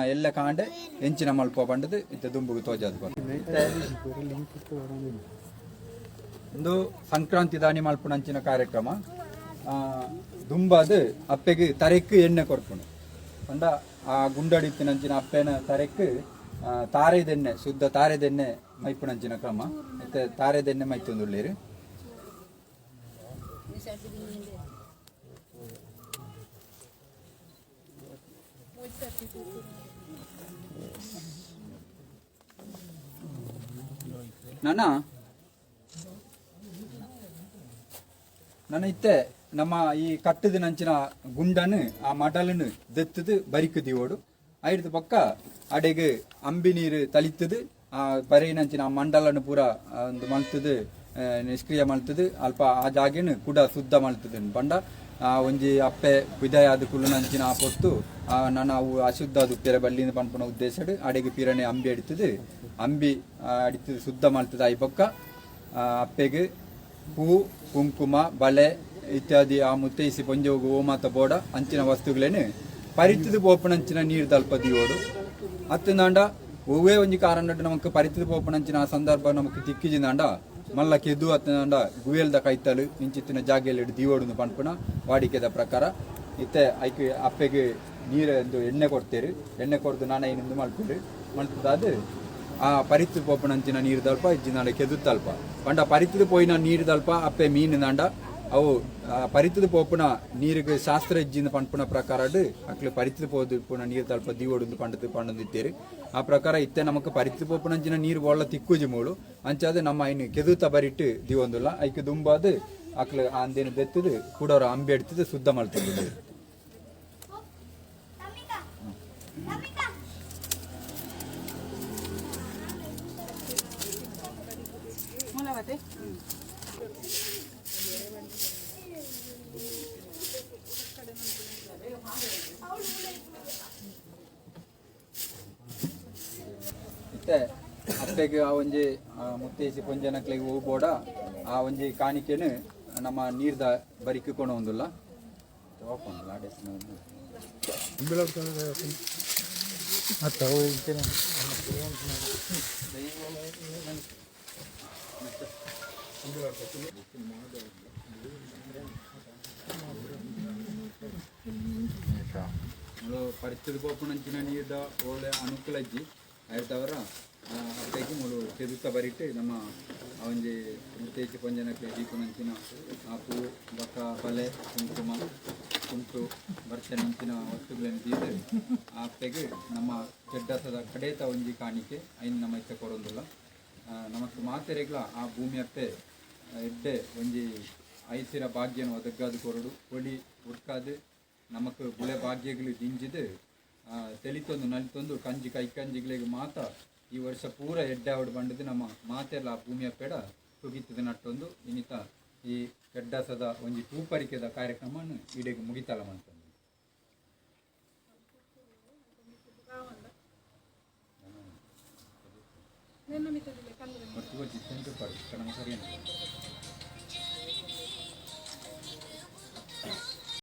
ಎಲ್ಲ ಕಾಂಡೆ ಎಂಚಿನ ಮಲ್ಪ ಬಂಡದು ಇತ್ತೆ ದುಂಬುಗು ತೋಜದು ಒಂದು ಸಂಕ್ರಾಂತಿ ದಾನಿ ಮಲ್ಪುನಂಚಿನ ಕಾರ್ಯಕ್ರಮ ದುಂಬದು ಅಪ್ಪೆಗೆ ತರೆಕ್ಕು ಎಣ್ಣೆ ಕೊರ್ಪುಣು ಅಂಡ ಆ ಗುಂಡಡಿತ್ತಿನಂಚಿನ ಅಪ್ಪೆನ ತರೆಕ್ಕು ತಾರೆದೆಣ್ಣೆ ಶುದ್ಧ ತಾರೆದೆಣ್ಣೆ ಮೈಪುನಂಚಿನ ಕ್ರಮ ಮತ್ತೆ ತಾರೆದೆಣ್ಣೆ ಮೈತೊಂದುಳ್ಳೇರು ನನ್ನ ಇತ್ತೆ ನಮ್ಮ ಈ ಕಟ್ಟದ ನಂಚಿನ ಗುಂಡನು ಆ ಮಡಲನ್ನು ದೆತ್ತದು ಬರಿಕು ದಿವೋಡು ಐದು ಪಕ್ಕ ಅಡೆಗೆ ಅಂಬಿ ನೀರು ತಳಿತದು ಆ ಬರೀ ನಂಚಿನ ಆ ಮಂಡಲನ್ನು ಪೂರ ಒಂದು ಮಲ್ತದು ನಿಷ್ಕ್ರಿಯ ಮಲ್ತದು ಅಲ್ಪ ಆ ಜಾಗನು ಕೂಡ ಶುದ್ಧ ಮಲ್ತದು ಬಂಡ ಒಂಜಿ ಅಪ್ಪೆ ವಿದಾಯ ಆದ ಕುಳ್ಳು ನಂಚಿನ ಆ ಪೊತ್ತು ನಾನು ಅವು ಅಶುದ್ಧ ಅದು ಪೇರೆ ಬಲ್ಲಿಂದ ಪಂಪನ ಉದ್ದೇಶ ಅಡೆಗೆ ಪೀರನೆ ಅಂಬಿ ಅಡಿತದು ಅಂಬಿ ಅಡಿತದು ಶುದ್ಧ ಮಲ್ತದ ಐ ಪಕ್ಕ ಅಪ್ಪೆಗೆ ಹೂ ಕುಂಕುಮ ಬಳೆ ಇತ್ಯಾದಿ ಆ ಮುತ್ತೈಸಿ ಪೊಂಜೆ ಹೋಗು ಓಮಾತ ಬೋಡ ಅಂಚಿನ ವಸ್ತುಗಳೇನು ಪರಿತದು ಪೋಪನಂಚಿನ ನೀರು ತಲ್ಪದಿಯೋಡು ಅತ್ತಂದಾಂಡ ಹೂವೇ ಒಂಜಿ ಕಾರಣ ನಮಕ್ ಪರಿತದು ಪೋಪನಂಚಿನ ಆ ಸಂದರ್ಭ ನಮಕ್ ತಿಕ್ಕಿಜಿಂದಾಂಡ ಮಲ್ಲ ಕೆದ್ದು ಅತ್ತಂದಾಂಡ ಗುವೇಲ್ದ ಕೈತಲು ಇಂಚಿತ್ತಿನ ಜಾಗೆಯಲ್ಲಿ ದಿಯೋಡು ಪಂಪನ ವಾಡಿಕೆದ ಪ್ರಕಾರ ಇತ್ತೆ ಐಕೆ ಅಪ್ಪೆಗೆ ನೀರು ಎಣ್ಣೆ ಕೊಡ್ತೇರಿ ಎಣ್ಣೆ ಕೊಡ್ದು ನಾನೇ ಏನಿಂದು ಮಲ್ಪೇರಿ ಮಲ್ತದಾದ ಆ ಪರಿತದು ಪೋಪನಂಚಿನ ನೀರು ತಲ್ಪ ಇಜ್ಜಿಂದಾಂಡ ಕೆದು ತಲ್ಪ ಪಂಡ ಪರಿತದು ಪೋಯಿನ ನೀರು ತಲ್ಪ ಅಪ್ಪೆ ಮೀನು ದಾಂಡ ಅವು ಪರಿತದು ಪೋಪುನ ನೀರಿಗೆ ಶಾಸ್ತ್ರ ಇಜ್ಜಿನ ಪಂಪುನ ಪ್ರಕಾರ ಅಕ್ಲು ಪರಿತದು ಪೋಪುನ ನೀರು ತಲ್ಪ ದಿವೋಡು ಪಂಡದು ಪಂಡದಿತ್ತೇರಿ ಆ ಪ್ರಕಾರ ಇತ್ತೆ ನಮಕ್ ಪರಿತದು ಪೋಪುನಂಚಿನ ನೀರು ಒಳ್ಳ ತಿಕ್ಕುಜಿ ಮೂಳು ಅಂಚಾದ ನಮ್ಮ ಇನ್ನು ಕೆದುತ ಬರಿಟ್ಟು ದಿವೊಂದುಲ್ಲ ಐಕೆ ದುಂಬಾದು ಅಕ್ಲು ಅಂದೇನು ಬೆತ್ತದು ಕೂಡೋರ ಅಂಬಿ ಎಡ್ತದು ಶುದ್ಧ ಮಲ್ತದ್ದು ಅಪ್ಪೆಗೆ ಆ ಒಂಜಿ ಮುತ್ತೇಸಿ ಪೊಂಜನಕ್ಲೆಗೆ ಹೂ ಬೋಡ ಆ ಒಂಜಿ ಕಾಣಿಕೆನು ನಮ್ಮ ನೀರ್ದ ಬರಿಕೆ ಕೊಣೊಂದುಲ್ಲ ಪರಿಚಯದ ಪೋಪುನಂಚಿನ ನೀರ್ದ ಒಳ್ಳೆ ಅನುಕೂಲ ಇಜ್ಜಿ ಆಯ್ತವರ ಅಪ್ಪೆಗೆ ಮೂಲು ಕೆದುತ್ತ ಬರಿಟ್ಟು ನಮ್ಮ ಒಂಜಿ ಮುತ್ತೇಚಿ ಪೊಂಜನಕ್ಕೆ ದೀಪನಂಚಿನ ಆ ಪೂ ಬಕ್ಕ ಬಲೆ ಕುಂಕುಮ ಕುಂಟು ಬರ್ಚನಂಚಿನ ವಸ್ತುಗಳನ್ನು ದೀದರೆ ಆ ಅಪ್ಪೆಗೆ ನಮ್ಮ ಚೆಡ್ಡಸದ ಕಡೇತ ಒಂಜಿ ಕಾಣಿಕೆ ಐನು ನಮ್ಮ ಇತ್ತೆ ಕೊಡೊಂದಿಲ್ಲ ನಮಕ್ ಮಾತೆರೆಗ್ಲ ಆ ಭೂಮಿ ಅಪ್ಪೆ ಎಡ್ಡೆ ಒಂಜಿ ಐಸಿರ ಭಾಗ್ಯನ ಒದಗ್ಗಾದು ಕೊರಡು ಕೊಡಿ ಹುಡ್ಕಾದು ನಮಕ್ ಗುಳೆ ಭಾಗ್ಯಗಳು ದಿಂಜಿದು ತೆಲಿತೊಂದು ನಲಿತೊಂದು ಕಂಜಿ ಕೈಕಂಜಿಗಳಿಗೆ ಮಾತ ಈ ವರ್ಷ ಪೂರ ಎಡ್ಡೆ ಆವಡು ಬಂಡದು ನಮ್ಮ ಮಾತೆಲ್ಲ ಆ ಭೂಮಿಯ ಪೆಡ ತುಗಿತದ ನಟ್ಟೊಂದು ಇನ್ನಿತ ಈ ಕೆಡ್ಡಸದ ಒಂಜಿ ತೂಪರಿಕೆದ ಕಾರ್ಯಕ್ರಮವನ್ನು ಇಡೆಗೆ ಮುಗಿತಲ್ಲ ಮಂತಂದು ಸರಿಯ